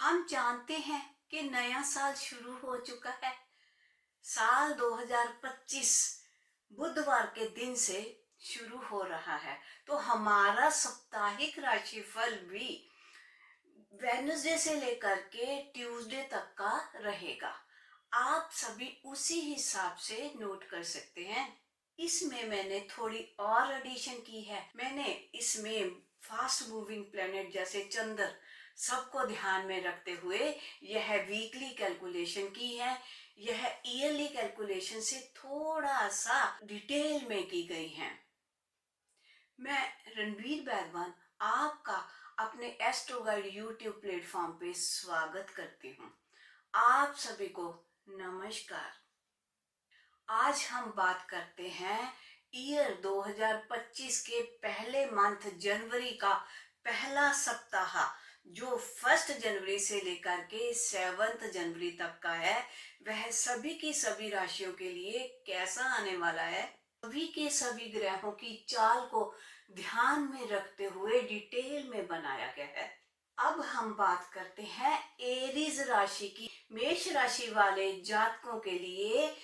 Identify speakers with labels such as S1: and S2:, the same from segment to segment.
S1: हम जानते हैं कि नया साल शुरू हो चुका है। साल 2025 बुधवार के दिन से शुरू हो रहा है। तो हमारा साप्ताहिक राशिफल भी वेडनेसडे से लेकर के ट्यूसडे तक का रहेगा। आप सभी उसी हिसाब से नोट कर सकते हैं। इसमें मैंने थोड़ी और एडिशन की है। मैंने इसमें फास्ट मूविंग प्लेनेट जैसे चंद्र सबको ध्यान में रखते हुए यह वीकली कैलकुलेशन की है। यह ईयरली कैलकुलेशन से थोड़ा सा डिटेल में की गई है। मैं रणवीर बैगवान आपका अपने एस्ट्रो गाइड यूट्यूब प्लेटफॉर्म पे स्वागत करती हूँ। आप सभी को नमस्कार। आज हम बात करते हैं ईयर 2025 के पहले मंथ जनवरी का पहला सप्ताह जो 1 जनवरी से लेकर के 7 जनवरी तक का है। वह सभी की सभी राशियों के लिए कैसा आने वाला है। सभी के सभी ग्रहों की चाल को ध्यान में रखते हुए डिटेल में बनाया गया है। अब हम बात करते हैं एरीज राशि की। मेष राशि वाले जातकों के लिए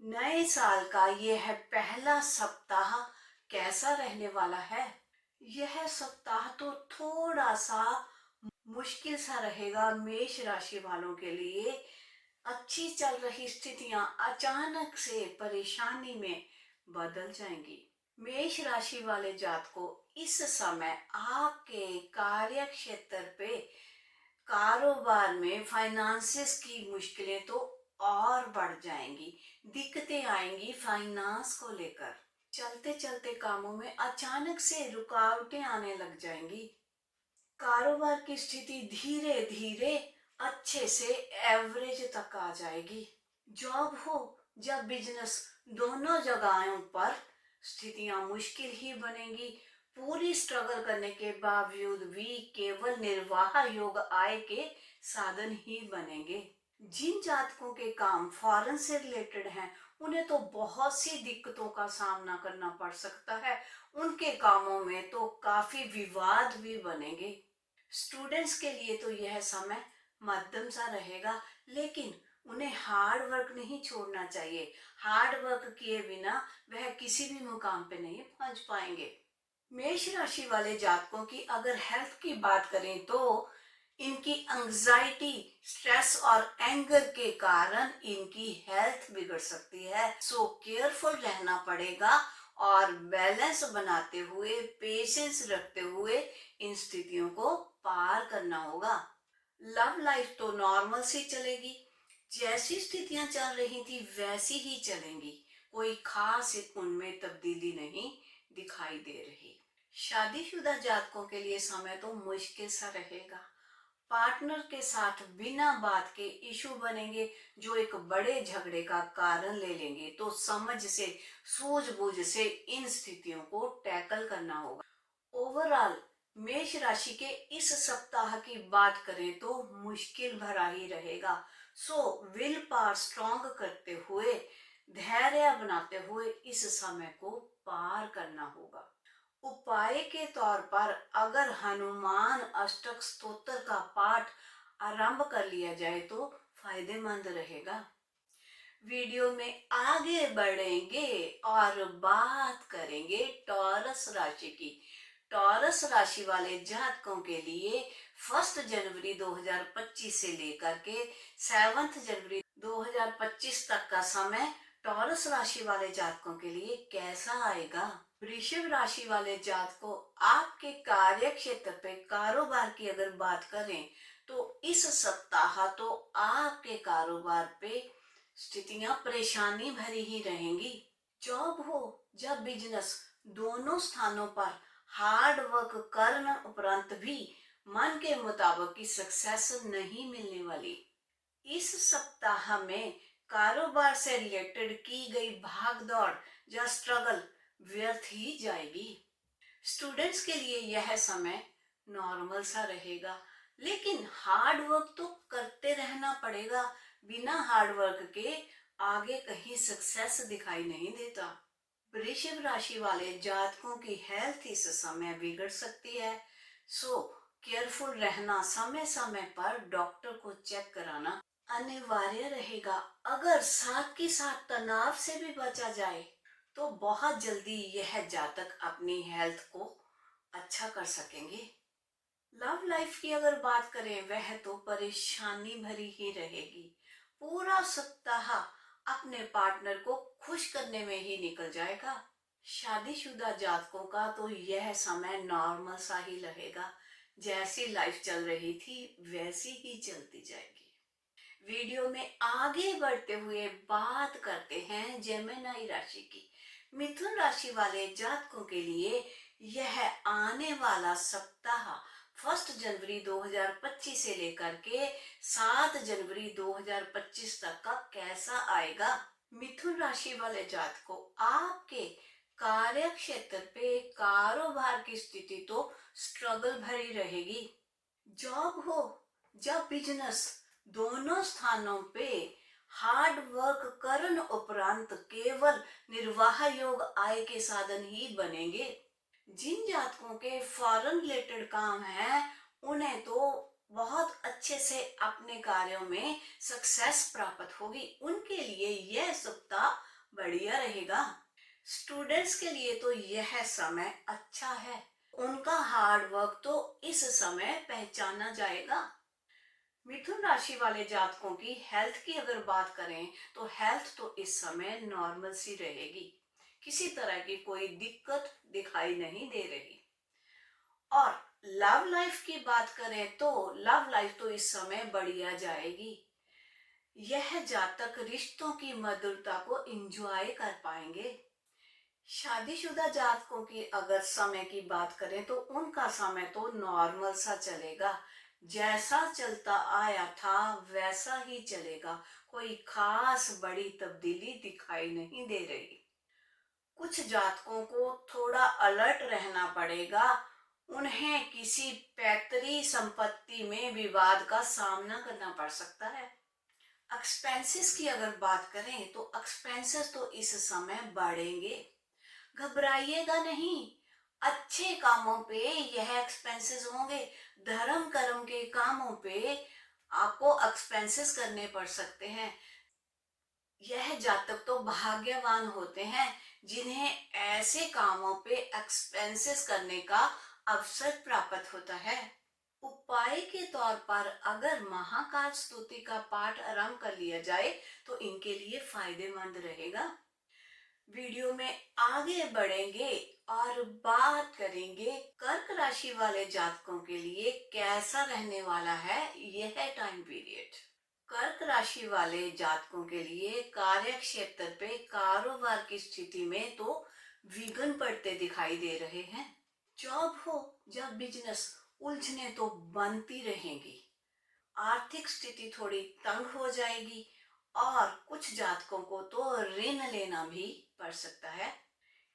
S1: नए साल का यह पहला सप्ताह कैसा रहने वाला है। यह सप्ताह तो थोड़ा सा मुश्किल सा रहेगा मेष राशि वालों के लिए। अच्छी चल रही स्थितियां अचानक से परेशानी में बदल जाएंगी। मेष राशि वाले जातकों इस समय आपके कार्य क्षेत्र पे कारोबार में फाइनेंसिस की मुश्किलें तो और बढ़ जाएंगी। दिक्कतें आएंगी फाइनेंस को लेकर। चलते चलते कामों में अचानक से रुकावटें आने लग जाएंगी। कारोबार की स्थिति धीरे धीरे अच्छे से एवरेज तक आ जाएगी। जॉब हो या बिजनेस दोनों जगहों पर स्थितियां मुश्किल ही बनेंगी। पूरी स्ट्रगल करने के बावजूद भी केवल निर्वाह योग आय के साधन ही बनेंगे। जिन जातकों के काम फॉरेन से रिलेटेड हैं उन्हें तो बहुत सी दिक्कतों का सामना करना पड़ सकता है। उनके कामों में तो काफी विवाद भी बनेंगे। स्टूडेंट्स के लिए तो यह समय मध्यम सा रहेगा, लेकिन उन्हें हार्ड वर्क नहीं छोड़ना चाहिए। हार्ड वर्क किए बिना वह किसी भी मुकाम पे नहीं पहुंच पाएंगे। मेष राशि वाले जातकों की अगर हेल्थ की बात करें तो इनकी एंजाइटी, स्ट्रेस और एंगर के कारण इनकी हेल्थ बिगड़ सकती है। सो केयरफुल रहना पड़ेगा और बैलेंस बनाते हुए, पेशेंस रखते हुए इन स्थितियों को पार करना होगा। लव लाइफ तो नॉर्मल सी चलेगी। जैसी स्थितियां चल रही थी वैसी ही चलेंगी। कोई खास उनमें तब्दीली नहीं दिखाई दे रही। शादीशुदा जातकों के लिए समय तो मुश्किल सा रहेगा। पार्टनर के साथ बिना बात के इशू बनेंगे जो एक बड़े झगड़े का कारण ले लेंगे। तो समझ से, सूझबूझ से इन स्थितियों को टैकल करना होगा। ओवरऑल मेष राशि के इस सप्ताह की बात करें तो मुश्किल भरा ही रहेगा। सो विल पावर स्ट्रॉन्ग करते हुए, धैर्य बनाते हुए इस समय को पार करना होगा। उपाय के तौर पर अगर हनुमान अष्टक स्तोत्र का पाठ आरंभ कर लिया जाए तो फायदेमंद रहेगा। वीडियो में आगे बढ़ेंगे और बात करेंगे टॉरस राशि की। टॉरस राशि वाले जातकों के लिए 1 जनवरी 2025 से लेकर के 7 जनवरी 2025 तक का समय टॉरस राशि वाले जातकों के लिए कैसा आएगा। वृषभ राशि वाले जातकों आपके कार्य क्षेत्र पे कारोबार की अगर बात करें तो इस सप्ताह तो आपके कारोबार पे स्थितियां परेशानी भरी ही रहेंगी। जॉब हो या बिजनेस दोनों स्थानों पर हार्ड वर्क करने उपरांत भी मन के मुताबिक की सक्सेस नहीं मिलने वाली। इस सप्ताह में कारोबार से रिलेटेड की गई भागदौड़ या स्ट्रगल व्यर्थ ही जाएगी। स्टूडेंट्स के लिए यह समय नॉर्मल सा रहेगा, लेकिन हार्ड वर्क तो करते रहना पड़ेगा। बिना हार्ड वर्क के आगे कहीं सक्सेस दिखाई नहीं देता। वृषभ राशि वाले जातकों की हेल्थ इस समय बिगड़ सकती है। सो केयरफुल रहना, समय समय पर डॉक्टर को चेक कराना अनिवार्य रहेगा। अगर साथ के साथ तनाव से भी बचा जाए तो बहुत जल्दी यह जातक अपनी हेल्थ को अच्छा कर सकेंगे। लव लाइफ की अगर बात करें, वह तो परेशानी भरी ही रहेगी। पूरा सप्ताह अपने पार्टनर को खुश करने में ही निकल जाएगा। शादीशुदा जातकों का तो यह समय नॉर्मल सा ही रहेगा। जैसी लाइफ चल रही थी वैसी ही चलती जाएगी। वीडियो में आगे बढ़ते हुए बात करते हैं जेमिनी राशि की। मिथुन राशि वाले जातकों के लिए यह आने वाला सप्ताह 1 जनवरी 2025 से लेकर के 7 जनवरी 2025 तक का कैसा आएगा। मिथुन राशि वाले जातकों, आपके कार्य क्षेत्र पे कारोबार की स्थिति तो स्ट्रगल भरी रहेगी। जॉब हो या बिजनेस, दोनों स्थानों पे हार्ड वर्क करने उपरांत केवल निर्वाह योग आय के साधन ही बनेंगे। जिन जातकों के फॉरेन रिलेटेड काम है, उन्हें तो बहुत अच्छे से अपने कार्यों में सक्सेस प्राप्त होगी। उनके लिए यह सप्ताह बढ़िया रहेगा। स्टूडेंट्स के लिए तो यह समय अच्छा है। उनका हार्ड वर्क तो इस समय पहचाना जाएगा। मिथुन राशि वाले जातकों की हेल्थ की अगर बात करें तो हेल्थ तो इस समय नॉर्मल सी रहेगी। किसी तरह की कोई दिक्कत दिखाई नहीं दे रही। और लव लाइफ की बात करें तो लव लाइफ तो इस समय बढ़िया जाएगी। यह जातक रिश्तों की मधुरता को एंजॉय कर पाएंगे। शादीशुदा जातकों की अगर समय की बात करें तो उनका समय तो नॉर्मल सा चलेगा। जैसा चलता आया था वैसा ही चलेगा। कोई खास बड़ी तब्दीली दिखाई नहीं दे रही। कुछ जातकों को थोड़ा अलर्ट रहना पड़ेगा। उन्हें किसी पैतृक संपत्ति में विवाद का सामना करना पड़ सकता है। एक्सपेंसेस की अगर बात करें तो एक्सपेंसेस तो इस समय बढ़ेंगे। घबराइएगा नहीं, अच्छे कामों पे यह एक्सपेंसेस होंगे। धर्म कर्म के कामों पे आपको एक्सपेंसेस करने पड़ सकते हैं। यह जातक तो भाग्यवान होते हैं जिन्हें ऐसे कामों पे एक्सपेंसेस करने का अवसर प्राप्त होता है। उपाय के तौर पर अगर महाकाल स्तुति का पाठ आरंभ कर लिया जाए तो इनके लिए फायदेमंद रहेगा। वीडियो में आगे बढ़ेंगे और बात करेंगे कर्क राशि वाले जातकों के लिए कैसा रहने वाला है यह टाइम पीरियड। कर्क राशि वाले जातकों के लिए कार्य क्षेत्र पे कारोबार की स्थिति में तो विघ्न पड़ते दिखाई दे रहे हैं। जॉब हो या बिजनेस, उलझने तो बनती रहेंगी। आर्थिक स्थिति थोड़ी तंग हो जाएगी और कुछ जातकों को तो ऋण लेना भी पड़ सकता है।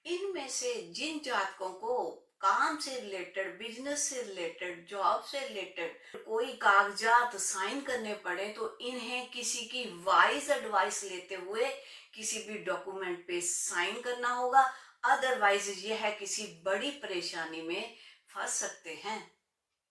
S1: इनमें से जिन जातकों को काम से रिलेटेड, बिजनेस से रिलेटेड, जॉब से रिलेटेड कोई कागजात साइन करने पड़े तो इन्हें किसी की वाइज एडवाइस लेते हुए किसी भी डॉक्यूमेंट पे साइन करना होगा। अदरवाइज यह किसी बड़ी परेशानी में फंस सकते हैं।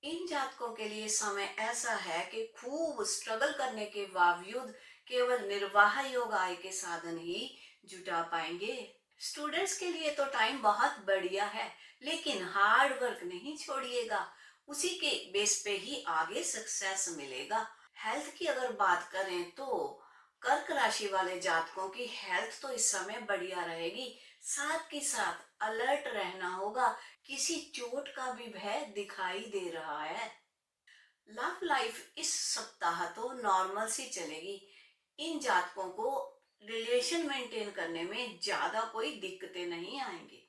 S1: इन जातकों के लिए समय ऐसा है कि खूब स्ट्रगल करने के बावजूद केवल निर्वाह योग आय के साधन ही जुटा पाएंगे। स्टूडेंट्स के लिए तो टाइम बहुत बढ़िया है, लेकिन हार्ड वर्क नहीं छोड़िएगा। उसी के बेस पे ही आगे सक्सेस मिलेगा। हेल्थ की अगर बात करें तो कर्क राशि वाले जातकों की हेल्थ तो इस समय बढ़िया रहेगी। साथ के साथ अलर्ट रहना होगा। किसी चोट का भी भय दिखाई दे रहा है। लव लाइफ इस सप्ताह तो नॉर्मल सी चलेगी। इन जातकों को रिलेशन मेंटेन करने में ज्यादा कोई दिक्कतें नहीं आएंगी।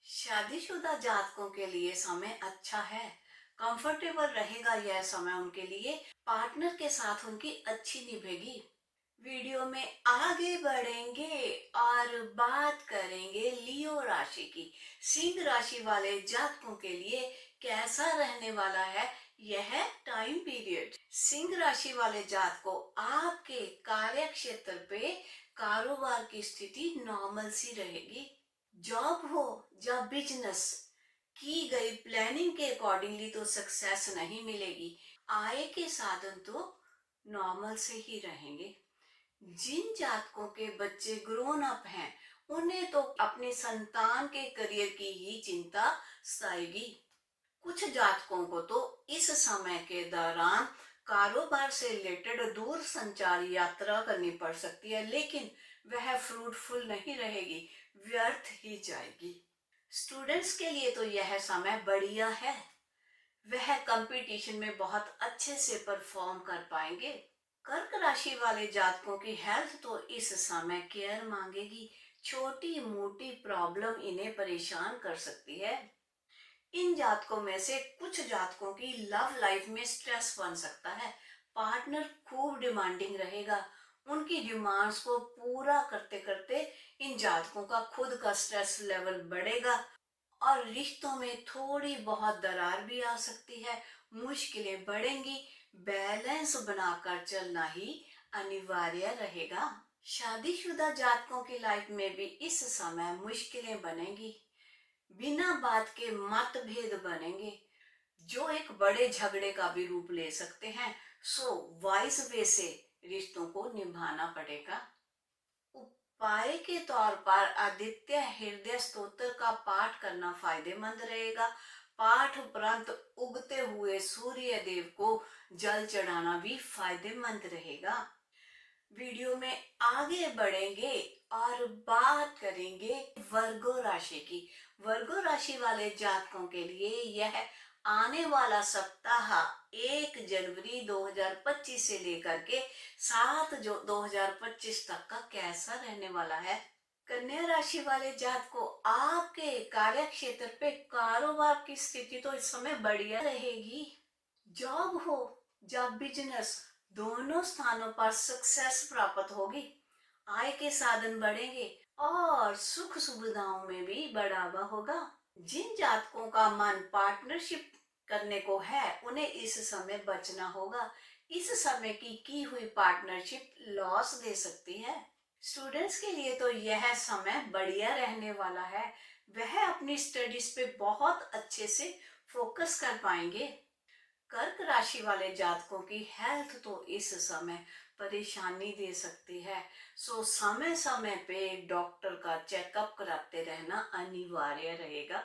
S1: शादीशुदा जातकों के लिए समय अच्छा है। कंफर्टेबल रहेगा यह समय उनके लिए। पार्टनर के साथ उनकी अच्छी निभेगी। वीडियो में आगे बढ़ेंगे और बात करेंगे लियो राशि की। सिंह राशि वाले जातकों के लिए कैसा रहने वाला है यह टाइम पीरियड। सिंह राशि वाले जातकों, आपके कार्य क्षेत्र पे कारोबार की स्थिति नॉर्मल सी रहेगी। जॉब हो या बिजनेस, की गई प्लानिंग के अकॉर्डिंगली तो सक्सेस नहीं मिलेगी। आय के साधन तो नॉर्मल से ही रहेंगे। जिन जातकों के बच्चे ग्रोन अप हैं, उन्हें तो अपनी संतान के करियर की ही चिंता सताएगी। कुछ जातकों को तो इस समय के दौरान कारोबार से रिलेटेड दूर संचार यात्रा करनी पड़ सकती है, लेकिन वह फ्रूटफुल नहीं रहेगी, व्यर्थ ही जाएगी। स्टूडेंट्स के लिए तो यह समय बढ़िया है, वह कंपटीशन में बहुत अच्छे से परफॉर्म कर पाएंगे। कर्क राशि वाले जातकों की हेल्थ तो इस समय केयर मांगेगी। छोटी मोटी प्रॉब्लम इन्हें परेशान कर सकती है। इन जातकों में से कुछ जातकों की लव लाइफ में स्ट्रेस बन सकता है। पार्टनर खूब डिमांडिंग रहेगा। उनकी डिमांड्स को पूरा करते करते इन जातकों का खुद का स्ट्रेस लेवल बढ़ेगा और रिश्तों में थोड़ी बहुत दरार भी आ सकती है, मुश्किलें बढ़ेंगी। बैलेंस बनाकर चलना ही अनिवार्य रहेगा। शादीशुदा जातकों की लाइफ में भी इस समय मुश्किलें बनेंगी। बिना बात के मतभेद बनेंगे जो एक बड़े झगड़े का भी रूप ले सकते हैं। सो वाइस वे से रिश्तों को निभाना पड़ेगा। उपाय के तौर पर आदित्य हृदय स्तोत्र का पाठ करना फायदेमंद रहेगा। पाठ उपरांत उगते हुए सूर्य देव को जल चढ़ाना भी फायदेमंद रहेगा। वीडियो में आगे बढ़ेंगे और बात करेंगे वर्गो राशि की। वर्गो राशि वाले जातकों के लिए यह आने वाला सप्ताह 1 जनवरी 2025 से लेकर के 7 जो 2025 तक का कैसा रहने वाला है। कन्या राशि वाले जातकों, आपके कार्य क्षेत्र पे कारोबार की स्थिति तो इस समय बढ़िया रहेगी। जॉब हो जॉब बिजनेस दोनों स्थानों पर सक्सेस प्राप्त होगी। आय के साधन बढ़ेंगे और सुख सुविधाओं में भी बढ़ावा होगा। जिन जातकों का मन पार्टनरशिप करने को है, उन्हें इस समय बचना होगा। इस समय की हुई पार्टनरशिप लॉस दे सकती है। स्टूडेंट्स के लिए तो यह समय बढ़िया रहने वाला है। वह अपनी स्टडीज पे बहुत अच्छे से फोकस कर पाएंगे। कर्क राशि वाले जातकों की हेल्थ तो इस समय परेशानी दे सकती है। सो समय समय पे डॉक्टर का चेकअप कराते रहना अनिवार्य रहेगा।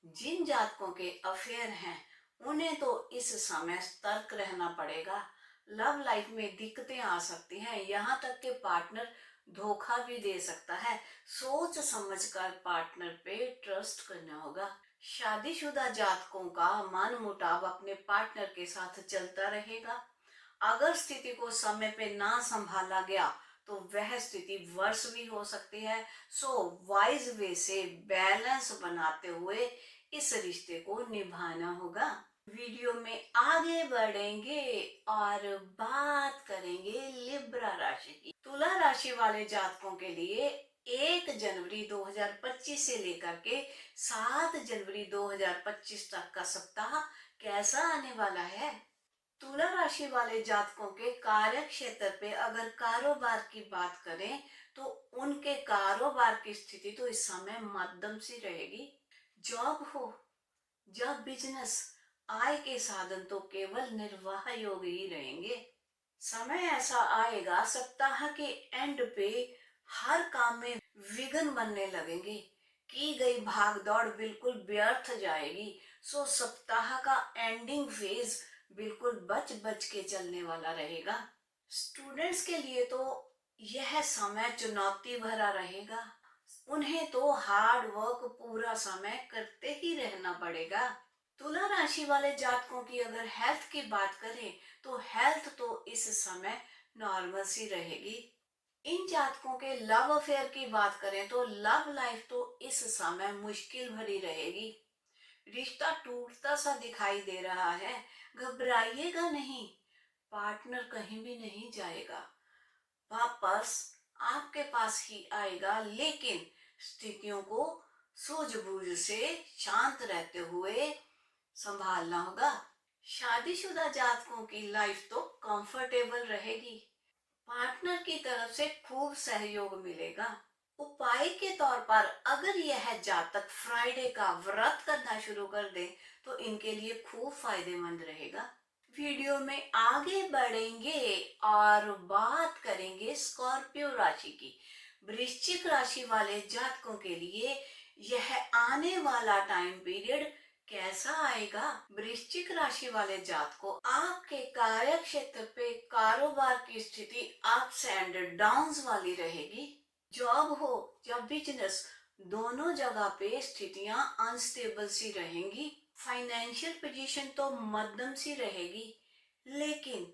S1: जिन जातकों के अफेयर हैं, उन्हें तो इस समय सतर्क रहना पड़ेगा। लव लाइफ में दिक्कतें आ सकती हैं, यहाँ तक के पार्टनर धोखा भी दे सकता है। सोच समझकर पार्टनर पे ट्रस्ट करना होगा। शादीशुदा जातकों का मन मुटाव अपने पार्टनर के साथ चलता रहेगा। अगर स्थिति को समय पे ना संभाला गया तो वह स्थिति वर्ष भी हो सकती है। सो वाइज वे से बैलेंस बनाते हुए इस रिश्ते को निभाना होगा। वीडियो में आगे बढ़ेंगे और बात करेंगे लिब्रा राशि की। तुला राशि वाले जातकों के लिए 1 जनवरी 2025 से लेकर के 7 जनवरी 2025 तक का सप्ताह कैसा आने वाला है। तुला राशि वाले जातकों के कार्य क्षेत्र पे अगर कारोबार की बात करें तो उनके कारोबार की स्थिति तो इस समय मध्यम सी रहेगी। जॉब हो जॉब बिजनेस आय के साधन तो केवल निर्वाह योग ही रहेंगे। समय ऐसा आएगा सप्ताह के एंड पे हर काम में विघ्न बनने लगेंगे। की गई भाग दौड़ बिल्कुल व्यर्थ जाएगी। सो सप्ताह का एंडिंग फेज बिल्कुल बच बच के चलने वाला रहेगा। स्टूडेंट्स के लिए तो यह समय चुनौती भरा रहेगा। उन्हें तो हार्ड वर्क पूरा समय करते ही रहना पड़ेगा। तुला राशि वाले जातकों की अगर हेल्थ की बात करें तो हेल्थ तो इस समय नॉर्मल सी रहेगी। इन जातकों के लव अफेयर की बात करें तो लव लाइफ तो इस समय मुश्किल भरी रहेगी। रिश्ता टूटता सा दिखाई दे रहा है। घबराइएगा नहीं, पार्टनर कहीं भी नहीं जाएगा, वापस आपके पास ही आएगा। लेकिन स्थितियों को सूझबूझ से शांत रहते हुए संभालना होगा। शादीशुदा जातकों की लाइफ तो कंफर्टेबल रहेगी। पार्टनर की तरफ से खूब सहयोग मिलेगा। उपाय के तौर पर अगर यह जातक फ्राइडे का व्रत करना शुरू कर दे तो इनके लिए खूब फायदेमंद रहेगा। वीडियो में आगे बढ़ेंगे और बात करेंगे स्कॉर्पियो राशि की। वृश्चिक राशि वाले जातकों के लिए यह आने वाला टाइम पीरियड कैसा आएगा। वृश्चिक राशि वाले जातकों, आपके कार्य क्षेत्र पे कारोबार की स्थिति अप्स एंड डाउन्स वाली रहेगी। जॉब हो या बिजनेस, दोनों जगह पे स्थितियां अनस्टेबल सी रहेंगी। फाइनेंशियल पोजीशन तो मध्यम सी रहेगी, लेकिन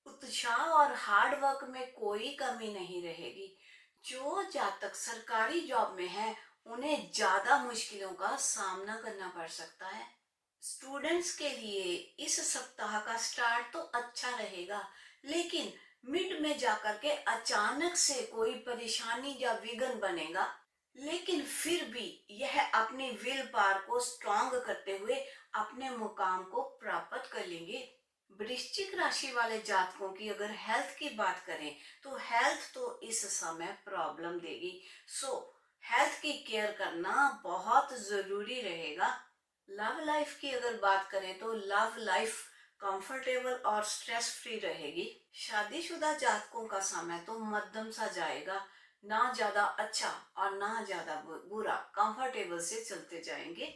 S1: उत्साह और हार्ड वर्क में कोई कमी नहीं रहेगी। जो जातक सरकारी जॉब में है उन्हें ज्यादा मुश्किलों का सामना करना पड़ सकता है। स्टूडेंट्स के लिए इस सप्ताह का स्टार्ट तो अच्छा रहेगा, लेकिन मिड में जाकर के अचानक से कोई परेशानी या विघ्न बनेगा। लेकिन फिर भी यह अपनी विल पावर को स्ट्रांग करते हुए अपने मुकाम को प्राप्त कर लेंगे। वृश्चिक राशि वाले जातकों की अगर हेल्थ की बात करें तो हेल्थ तो इस समय प्रॉब्लम देगी, सो हेल्थ की केयर करना बहुत जरूरी रहेगा। लव लाइफ की अगर बात करें तो लव लाइफ कंफर्टेबल और स्ट्रेस फ्री रहेगी। शादीशुदा जातकों का समय तो मध्यम सा जाएगा, ना ज्यादा अच्छा और ना ज्यादा बुरा, कंफर्टेबल से चलते जाएंगे।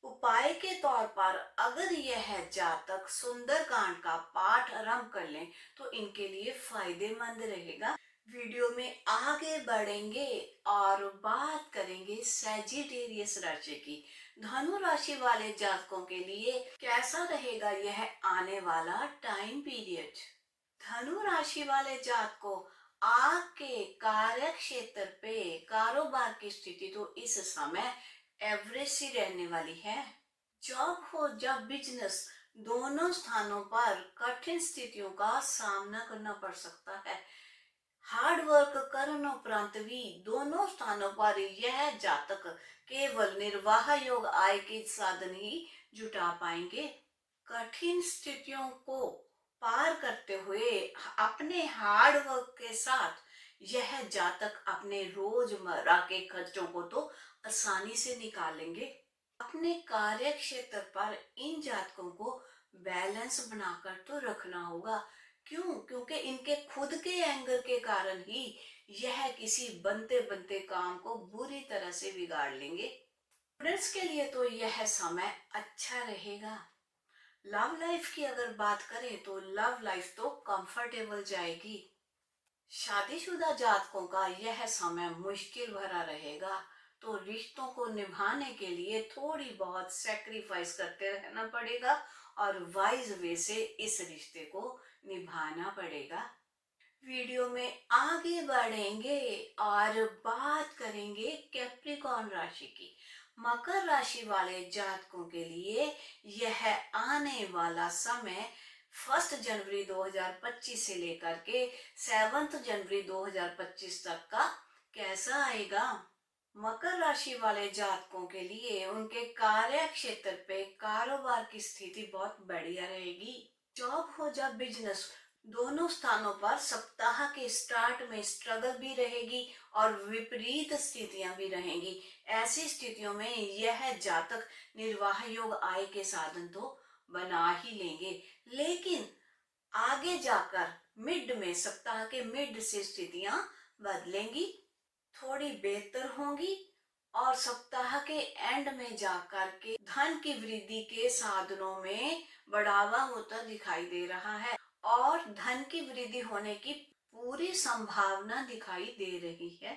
S1: उपाय के तौर पर अगर यह जातक सुंदरकांड का पाठ आरंभ कर लें तो इनके लिए फायदेमंद रहेगा। वीडियो में आगे बढ़ेंगे और बात करेंगे सैजिटेरियस राशि की। धनु राशि वाले जातकों के लिए कैसा रहेगा यह आने वाला टाइम पीरियड। धनु राशि वाले जातकों, आपके कार्य क्षेत्र पे कारोबार की स्थिति तो इस समय एवरेज सी रहने वाली है। जॉब हो या बिजनेस, दोनों स्थानों पर कठिन स्थितियों का सामना करना पड़ सकता है। हार्ड वर्क करने उपरांत भी दोनों स्थानों पर यह जातक केवल निर्वाह योग आय के साधन ही जुटा पाएंगे। कठिन स्थितियों को पार करते हुए अपने हार्ड वर्क के साथ यह जातक अपने रोजमर्रा के खर्चों को तो आसानी से निकालेंगे। अपने कार्य क्षेत्र पर इन जातकों को बैलेंस बनाकर तो रखना होगा। क्योंकि इनके खुद के एंगर के कारण ही यह किसी बनते बनते काम को बुरी तरह से बिगाड़ लेंगे। स्टूडेंट्स के लिए तो यह समय अच्छा रहेगा। लव लाइफ की अगर बात करें तो लव लाइफ तो कंफर्टेबल जाएगी। शादीशुदा जातकों का यह समय मुश्किल भरा रहेगा, तो रिश्तों को निभाने के लिए थोड़ी बहुत सैक्रिफाइस करते रहना पड़ेगा और वाइज वे से इस रिश्ते को निभाना पड़ेगा। वीडियो में आगे बढ़ेंगे और बात करेंगे कैप्रिकॉर्न राशि की। मकर राशि वाले जातकों के लिए यह आने वाला समय 1 जनवरी 2025 से लेकर के 7 जनवरी 2025 तक का कैसा आएगा। मकर राशि वाले जातकों के लिए उनके कार्य क्षेत्र पे कारोबार की स्थिति बहुत बढ़िया रहेगी। जॉब हो या बिजनेस, दोनों स्थानों पर सप्ताह के स्टार्ट में स्ट्रगल भी रहेगी और विपरीत स्थितियां भी रहेंगी। ऐसी स्थितियों में यह जातक निर्वाह योग आय के साधन तो बना ही लेंगे, लेकिन आगे जाकर मिड में, सप्ताह के मिड से स्थितियां बदलेंगी, थोड़ी बेहतर होंगी और सप्ताह के एंड में जाकर के धन की वृद्धि के साधनों में बढ़ावा होता दिखाई दे रहा है और धन की वृद्धि होने की पूरी संभावना दिखाई दे रही है।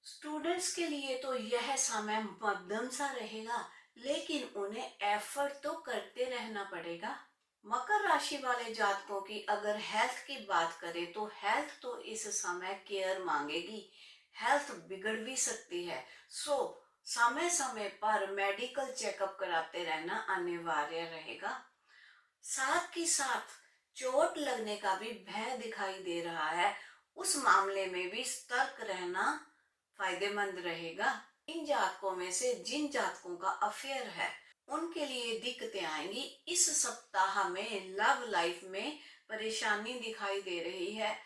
S1: स्टूडेंट्स के लिए तो यह समय मध्यम सा रहेगा, लेकिन उन्हें एफर्ट तो करते रहना पड़ेगा। मकर राशि वाले जातकों की अगर हेल्थ की बात करें तो हेल्थ तो इस समय केयर मांगेगी। हेल्थ बिगड़ भी सकती है, सो समय समय पर मेडिकल चेकअप कराते रहना अनिवार्य रहेगा। साथ ही साथ चोट लगने का भी भय दिखाई दे रहा है, उस मामले में भी सतर्क रहना फायदेमंद रहेगा। इन जातकों में से जिन जातकों का अफेयर है उनके लिए दिक्कतें आएंगी। इस सप्ताह में लव लाइफ में परेशानी दिखाई दे रही है।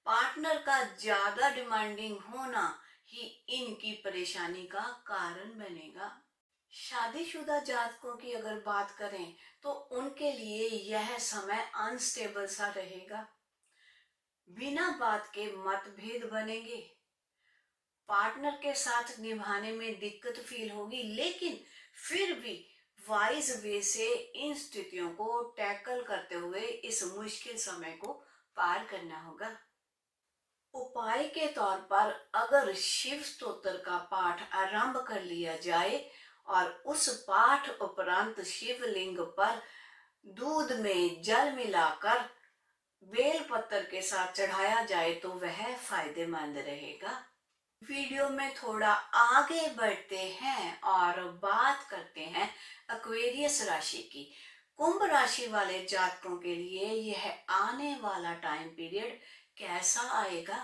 S1: पार्टनर का ज्यादा डिमांडिंग होना ही इनकी परेशानी का कारण बनेगा। शादीशुदा जातकों की अगर बात करें तो उनके लिए यह समय अनस्टेबल सा रहेगा। बिना बात के मतभेद बनेंगे, पार्टनर के साथ निभाने में दिक्कत फील होगी, लेकिन फिर भी वाइज वे से इन स्थितियों को टैकल करते हुए इस मुश्किल समय को पार करना होगा। उपाय के तौर पर अगर शिव स्तोत्र का पाठ आरंभ कर लिया जाए और उस पाठ उपरांत शिवलिंग पर दूध में जल मिलाकर बेल पत्र के साथ चढ़ाया जाए तो वह फायदेमंद रहेगा। वीडियो में थोड़ा आगे बढ़ते हैं और बात करते हैं एक्वेरियस राशि की। कुंभ राशि वाले जातकों के लिए यह आने वाला टाइम पीरियड कैसा आएगा?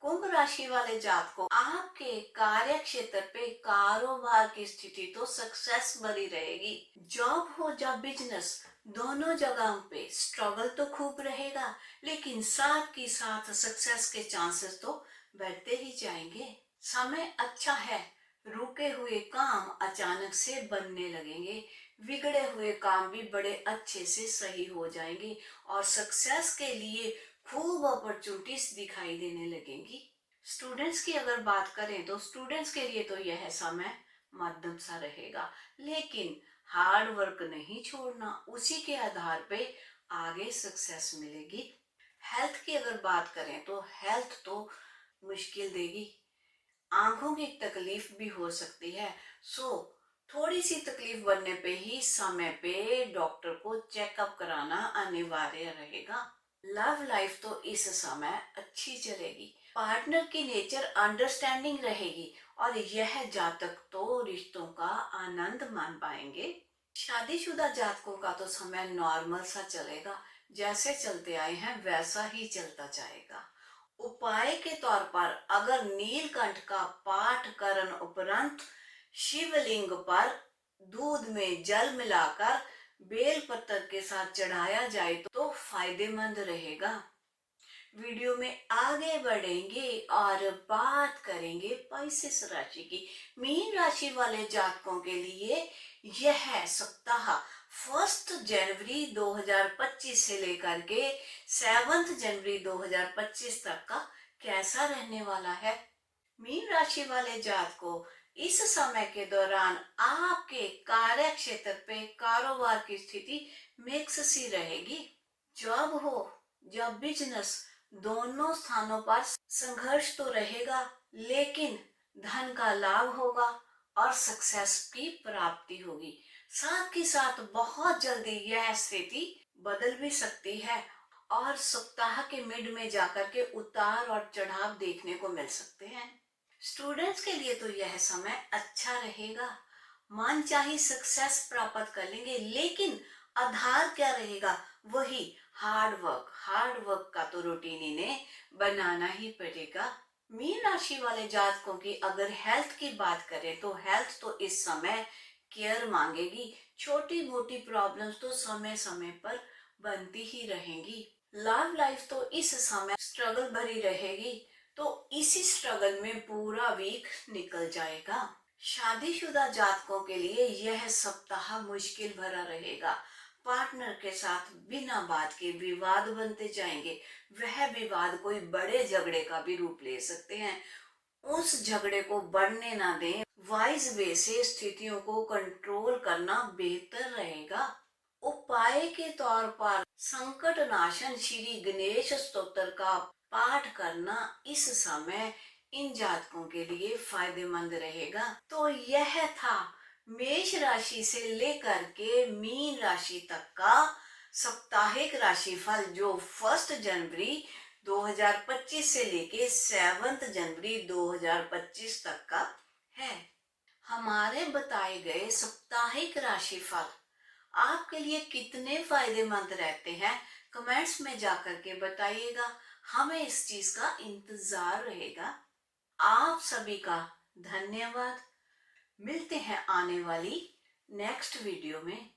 S1: कुंभ राशि वाले जातकों, आपके कार्य क्षेत्र पे कारोबार की स्थिति तो सक्सेस भरी रहेगी। जॉब हो या बिजनेस, दोनों जगहों पे स्ट्रगल तो खूब रहेगा, लेकिन साथ की साथ सक्सेस के चांसेस तो बढ़ते ही जाएंगे। समय अच्छा है, रुके हुए काम अचानक से बनने लगेंगे, बिगड़े हुए काम भी बड़े अच्छे से सही हो जाएंगे और सक्सेस के लिए खूब अपॉर्चुनिटीज दिखाई देने लगेंगी। स्टूडेंट्स की अगर बात करें तो स्टूडेंट्स के लिए तो यह समय मध्यम सा रहेगा, लेकिन हार्ड वर्क नहीं छोड़ना, उसी के आधार पे आगे सक्सेस मिलेगी। हेल्थ की अगर बात करें तो हेल्थ तो मुश्किल देगी, आंखों की तकलीफ भी हो सकती है, सो थोड़ी सी तकलीफ बनने पे ही समय पे डॉक्टर को चेकअप कराना अनिवार्य रहेगा। लव लाइफ तो इस समय अच्छी चलेगी, पार्टनर की नेचर अंडरस्टैंडिंग रहेगी और यह जातक तो रिश्तों का आनंद मान पाएंगे। शादीशुदा जातकों का तो समय नॉर्मल सा चलेगा, जैसे चलते आए हैं वैसा ही चलता जाएगा। उपाय के तौर पर अगर नीलकंठ का पाठ करन उपरांत शिवलिंग पर दूध में जल मिलाकर बेल पत्र के साथ चढ़ाया जाए तो फायदेमंद रहेगा। वीडियो में आगे बढ़ेंगे और बात करेंगे पाइसेस राशि की। मीन राशि वाले जातकों के लिए यह सप्ताह 1 जनवरी 2025 से लेकर के 7 जनवरी 2025 तक का कैसा रहने वाला है? मीन राशि वाले जातकों, इस समय के दौरान आपके कार्य क्षेत्र पे कारोबार की स्थिति मिक्स सी रहेगी। जॉब हो या बिजनेस, दोनों स्थानों पर संघर्ष तो रहेगा, लेकिन धन का लाभ होगा और सक्सेस की प्राप्ति होगी। साथ ही साथ बहुत जल्दी यह स्थिति बदल भी सकती है और सप्ताह के मिड में जाकर के उतार और चढ़ाव देखने को मिल सकते हैं। स्टूडेंट्स के लिए तो यह समय अच्छा रहेगा, मनचाही सक्सेस प्राप्त कर लेंगे, लेकिन आधार क्या रहेगा? वही हार्ड वर्क का तो रूटीन इन्हें बनाना ही पड़ेगा। मीन राशि वाले जातकों की अगर हेल्थ की बात करें तो हेल्थ तो इस समय केयर मांगेगी, छोटी मोटी प्रॉब्लम्स तो समय समय पर बनती ही रहेंगी। लव लाइफ तो इस समय स्ट्रगल भरी रहेगी, तो इसी स्ट्रगल में पूरा वीक निकल जाएगा। शादीशुदा जातकों के लिए यह सप्ताह मुश्किल भरा रहेगा, पार्टनर के साथ बिना बात के विवाद बनते जाएंगे, वह विवाद कोई बड़े झगड़े का भी रूप ले सकते हैं। उस झगड़े को बढ़ने ना दें, वाइज वे से स्थितियों को कंट्रोल करना बेहतर रहेगा। उपाय के तौर पर संकट नाशन श्री गणेश स्तोत्र का पाठ करना इस समय इन जातकों के लिए फायदेमंद रहेगा। तो यह था मेष राशि से लेकर के मीन राशि तक का साप्ताहिक राशिफल, जो 1 जनवरी 2025 से लेके 7 जनवरी 2025 तक का है। हमारे बताए गए साप्ताहिक राशिफल आपके लिए कितने फायदेमंद रहते हैं, कमेंट्स में जाकर के बताइएगा, हमें इस चीज का इंतजार रहेगा। आप सभी का धन्यवाद। मिलते हैं आने वाली नेक्स्ट वीडियो में।